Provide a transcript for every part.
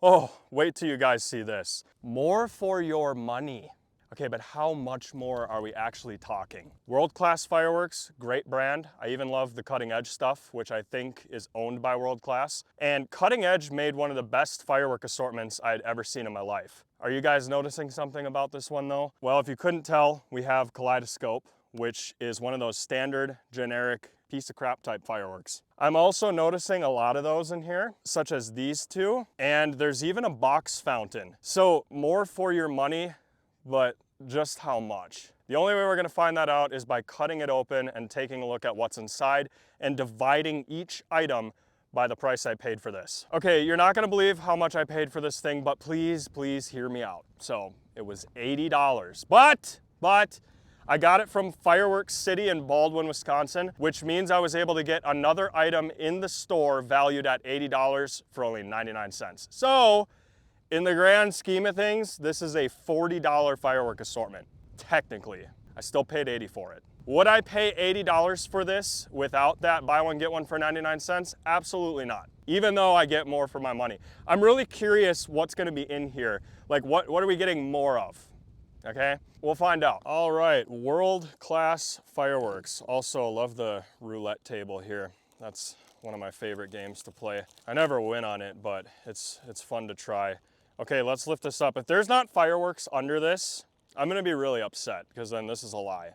Oh, wait till you guys see this. More for your money. Okay, but how much more are we actually talking? World-Class Fireworks, great brand. I even love the Cutting Edge stuff, which I think is owned by World-Class. And Cutting Edge made one of the best firework assortments I'd ever seen in my life. Are you guys noticing something about this one though? Well, if you couldn't tell, we have Kaleidoscope, which is one of those standard, generic, piece of crap type fireworks. I'm also noticing a lot of those in here, such as these two, and there's even a box fountain. So more for your money, but just how much? The only way we're gonna find that out is by cutting it open and taking a look at what's inside and dividing each item by the price I paid for this. Okay, you're not gonna believe how much I paid for this thing, but please, please hear me out. So it was $80, but I got it from Firework City in Baldwin, Wisconsin, which means I was able to get another item in the store valued at $80 for only 99 cents. So in the grand scheme of things, this is a $40 firework assortment. Technically, I still paid $80 for it. Would I pay $80 for this without that buy one, get one for 99 cents? Absolutely not, even though I get more for my money. I'm really curious what's gonna be in here. Like what are we getting more of? Okay, we'll find out. All right, World-Class Fireworks. Also love the roulette table here. That's one of my favorite games to play. I never win on it, but it's fun to try. Okay, let's lift this up. If there's not fireworks under this, I'm gonna be really upset because then this is a lie.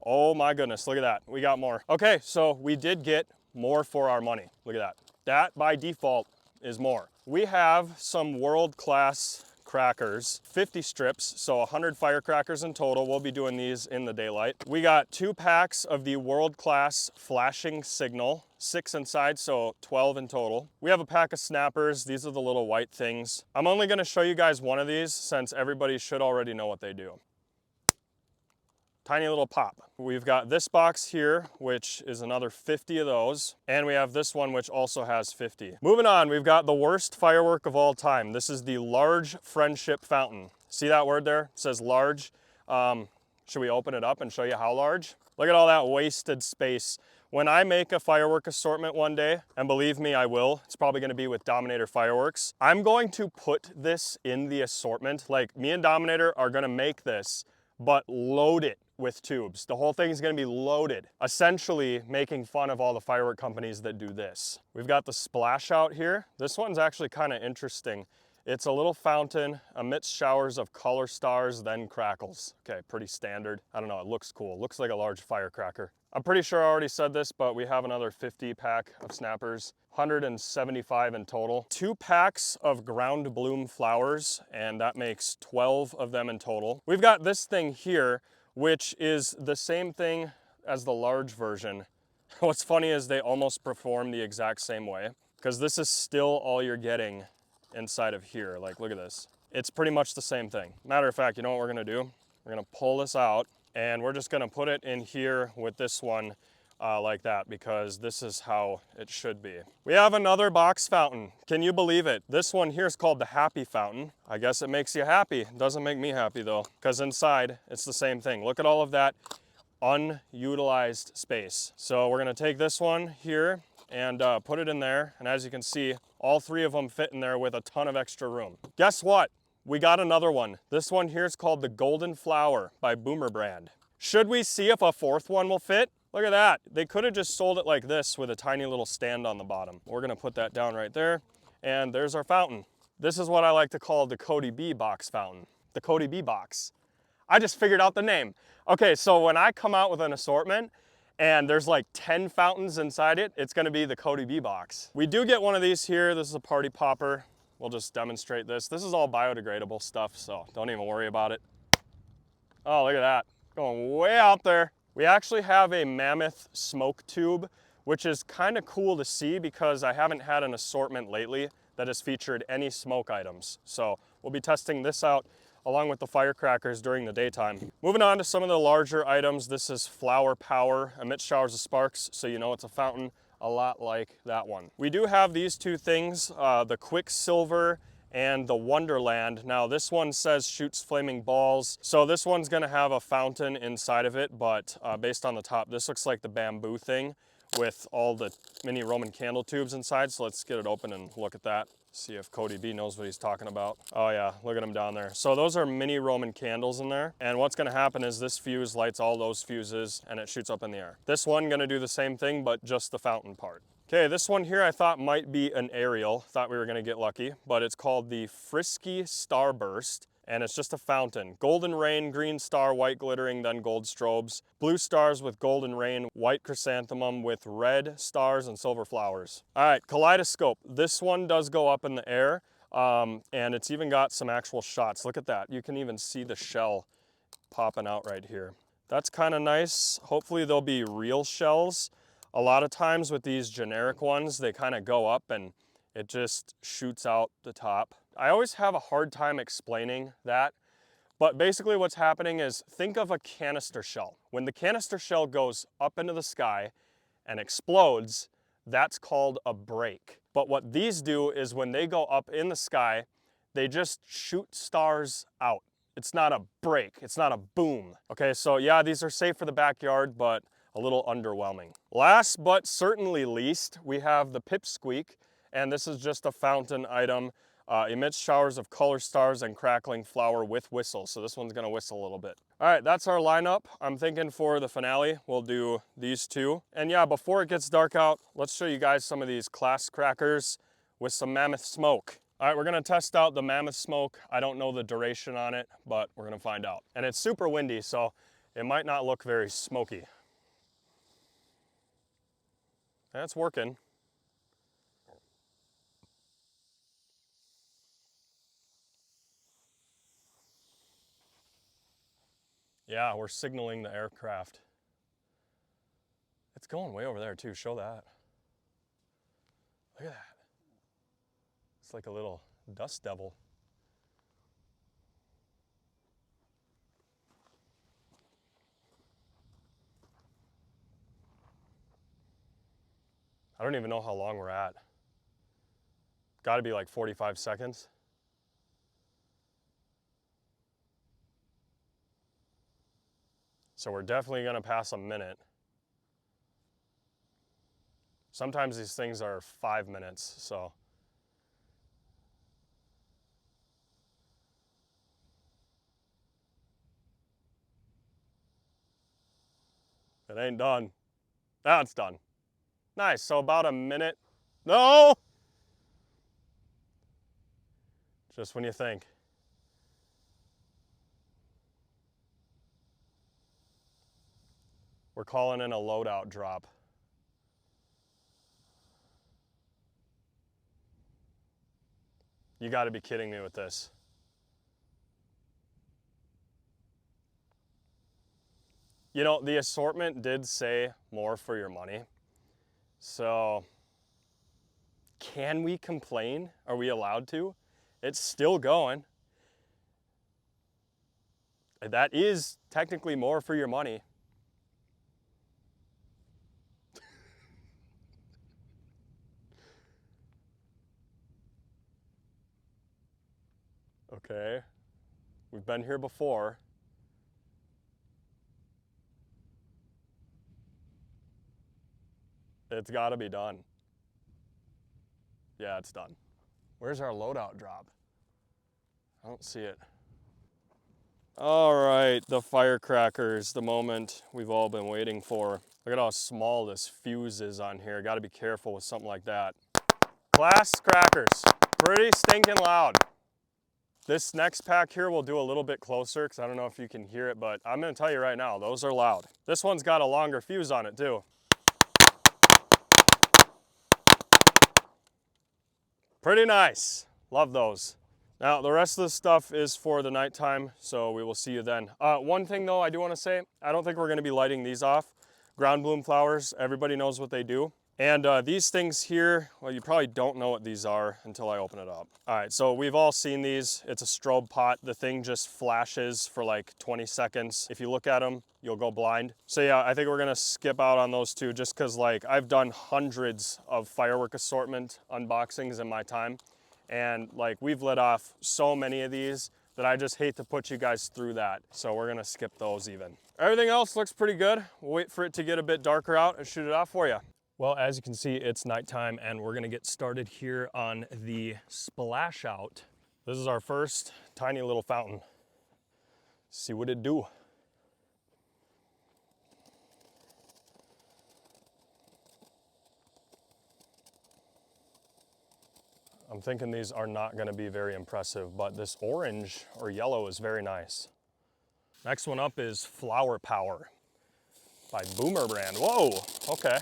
Oh my goodness, look at that. We got more. Okay, so we did get more for our money. Look at that. That by default is more. We have some World-Class crackers, 50 strips, so 100 firecrackers in total. We'll be doing these in the daylight. We got 2 packs of the World-Class flashing signal, 6 inside, so 12 in total. We have a pack of snappers. These are the little white things. I'm only gonna show you guys one of these since everybody should already know what they do. Tiny little pop. We've got this box here, which is another 50 of those. And we have this one, which also has 50. Moving on, we've got the worst firework of all time. This is the large friendship fountain. See that word there? It says large. Should we open it up and show you how large? Look at all that wasted space. When I make a firework assortment one day, and believe me, I will, it's probably gonna be with Dominator Fireworks, I'm going to put this in the assortment. Like me and Dominator are gonna make this, but load it with tubes. The whole thing is gonna be loaded, essentially making fun of all the firework companies that do this. We've got the splash out here. This one's actually kind of interesting. It's a little fountain, emits showers of color stars, then crackles. Okay, pretty standard. I don't know, it looks cool. Looks like a large firecracker. I'm pretty sure I already said this, but we have another 50 pack of snappers, 175 in total. 2 packs of ground bloom flowers, and that makes 12 of them in total. We've got this thing here, which is the same thing as the large version. What's funny is they almost perform the exact same way, because this is still all you're getting inside of here. Like, look at this. It's pretty much the same thing. Matter of fact, you know what we're gonna do? We're gonna pull this out, and we're just gonna put it in here with this one like that, because this is how it should be. We have another box fountain. Can you believe it? This one here is called the Happy Fountain. I guess it makes you happy. It doesn't make me happy though, because inside it's the same thing. Look at all of that unutilized space. So we're gonna take this one here and put it in there, and as you can see, all 3 of them fit in there with a ton of extra room. Guess what? We got another one. This one here is called the Golden Flower by Boomer Brand. Should we see if a 4th one will fit? Look at that. They could have just sold it like this with a tiny little stand on the bottom. We're gonna put that down right there, and there's our fountain. This is what I like to call the Cody B box fountain. The Cody B box. I just figured out the name. Okay, so when I come out with an assortment and there's like 10 fountains inside it, it's gonna be the Cody B box. We do get one of these here. This is a party popper. We'll just demonstrate this. This is all biodegradable stuff, so don't even worry about it. Oh, look at that. Going way out there. We actually have a mammoth smoke tube, which is kind of cool to see because I haven't had an assortment lately that has featured any smoke items. So we'll be testing this out along with the firecrackers during the daytime. Moving on to some of the larger items, this is Flower Power, emits showers of sparks, so you know it's a fountain, a lot like that one. We do have these 2 things, the Quicksilver and the Wonderland. Now this one says shoots flaming balls, so this one's gonna have a fountain inside of it, but based on the top, this looks like the bamboo thing with all the mini Roman candle tubes inside, so let's get it open and look at that. See if Cody B knows what he's talking about. Oh yeah, look at him down there. So those are mini Roman candles in there. And what's gonna happen is this fuse lights all those fuses and it shoots up in the air. This one gonna do the same thing, but just the fountain part. Okay, this one here I thought might be an aerial. Thought we were gonna get lucky, but it's called the Frisky Starburst. And it's just a fountain. Golden rain, green star, white glittering, then gold strobes. Blue stars with golden rain, white chrysanthemum with red stars and silver flowers. All right, kaleidoscope. This one does go up in the air, and it's even got some actual shots. Look at that. You can even see the shell popping out right here. That's kind of nice. Hopefully they'll be real shells. A lot of times with these generic ones, they kind of go up and it just shoots out the top. I always have a hard time explaining that, but basically what's happening is think of a canister shell. When the canister shell goes up into the sky and explodes, that's called a break. But what these do is when they go up in the sky, they just shoot stars out. It's not a break, it's not a boom. Okay, so yeah, these are safe for the backyard, but a little underwhelming. Last but certainly least, we have the Pipsqueak, and this is just a fountain item. Emits showers of color stars and crackling flour with whistle. So this one's gonna whistle a little bit. All right, that's our lineup. I'm thinking for the finale, we'll do these two. And yeah, before it gets dark out, let's show you guys some of these class crackers with some mammoth smoke. All right, we're gonna test out the mammoth smoke. I don't know the duration on it, but we're gonna find out. And it's super windy, so it might not look very smoky. That's working. Yeah, we're signaling the aircraft. It's going way over there too, show that. Look at that. It's like a little dust devil. I don't even know how long we're at. Gotta be like 45 seconds. So we're definitely gonna pass a minute. Sometimes these things are 5 minutes, so. It ain't done. Now it's done. Nice, so about a minute. No! Just when you think. We're calling in a loadout drop. You gotta be kidding me with this. You know, the assortment did say more for your money. So, can we complain? Are we allowed to? It's still going. That is technically more for your money. Okay, we've been here before. It's gotta be done. Yeah, it's done. Where's our loadout drop? I don't see it. All right, the firecrackers, the moment we've all been waiting for. Look at how small this fuse is on here. Gotta be careful with something like that. Glass crackers, pretty stinking loud. This next pack here we'll do a little bit closer because I don't know if you can hear it, but I'm gonna tell you right now, those are loud. This one's got a longer fuse on it too. Pretty nice, love those. Now the rest of the stuff is for the nighttime, so we will see you then. One thing though I do wanna say, I don't think we're gonna be lighting these off. Ground bloom flowers, everybody knows what they do. And these things here, well, you probably don't know what these are until I open it up. All right, so we've all seen these. It's a strobe pot. The thing just flashes for like 20 seconds. If you look at them, you'll go blind. So yeah, I think we're gonna skip out on those two just cause like I've done hundreds of Firework assortment unboxings in my time. And like we've lit off so many of these that I just hate to put you guys through that. So we're gonna skip those even. Everything else looks pretty good. We'll wait for it to get a bit darker out and shoot it off for you. Well, as you can see, it's nighttime and we're gonna get started here on the splash out. This is our first tiny little fountain. See what it do. I'm thinking these are not gonna be very impressive, but this orange or yellow is very nice. Next one up is Flower Power by Boomer brand. Whoa, okay.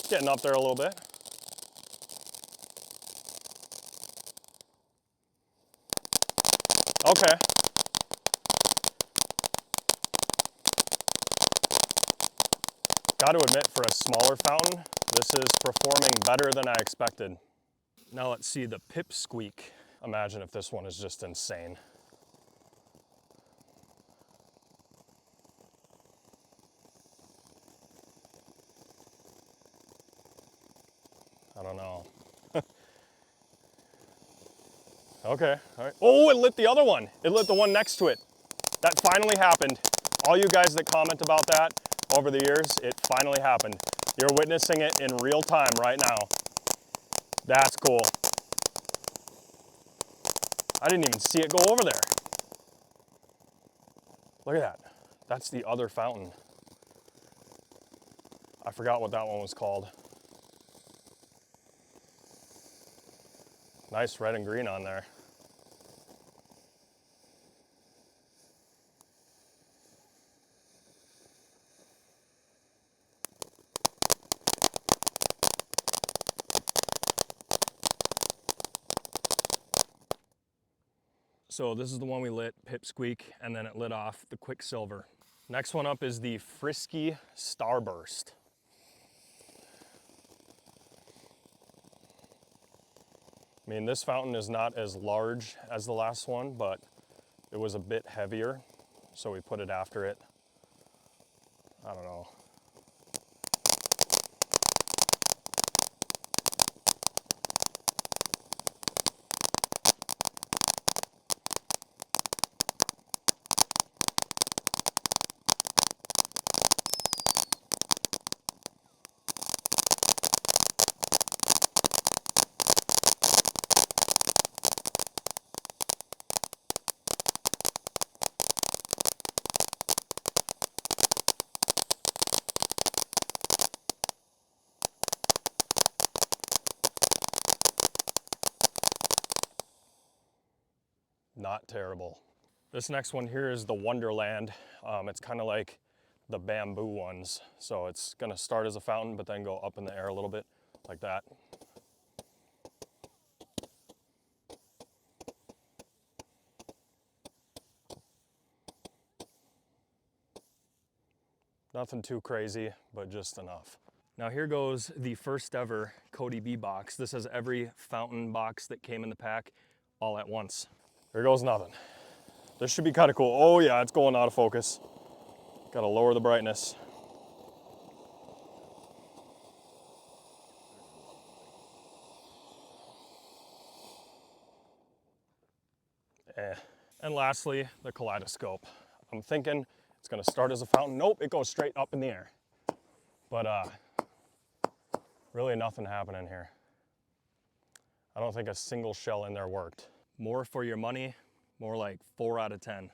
Getting up there a little bit. Okay. Got to admit, for a smaller fountain, this is performing better than I expected. Now let's see the Pipsqueak. Imagine if this one is just insane. I don't know. Okay, all right. Oh, it lit the other one. It lit the one next to it. That finally happened. All you guys that comment about that over the years, it finally happened. You're witnessing it in real time right now. That's cool. I didn't even see it go over there. Look at that. That's the other fountain. I forgot what that one was called. Nice red and green on there. So this is the one we lit, Pipsqueak, and then it lit off the Quicksilver. Next one up is the Frisky Starburst. I mean, this fountain is not as large as the last one, but it was a bit heavier, so we put it after it. I don't know. Not terrible. This next one here is the Wonderland. It's kind of like the bamboo ones. So it's gonna start as a fountain, but then go up in the air a little bit, like that. Nothing too crazy, but just enough. Now here goes the first ever CodyB box. This has every fountain box that came in the pack all at once. Here goes nothing. This should be kind of cool. Oh yeah, it's going out of focus. Gotta lower the brightness. And lastly, the kaleidoscope. I'm thinking it's gonna start as a fountain. Nope, it goes straight up in the air. But really nothing happening here. I don't think a single shell in there worked. More for your money, more like 4 out of 10.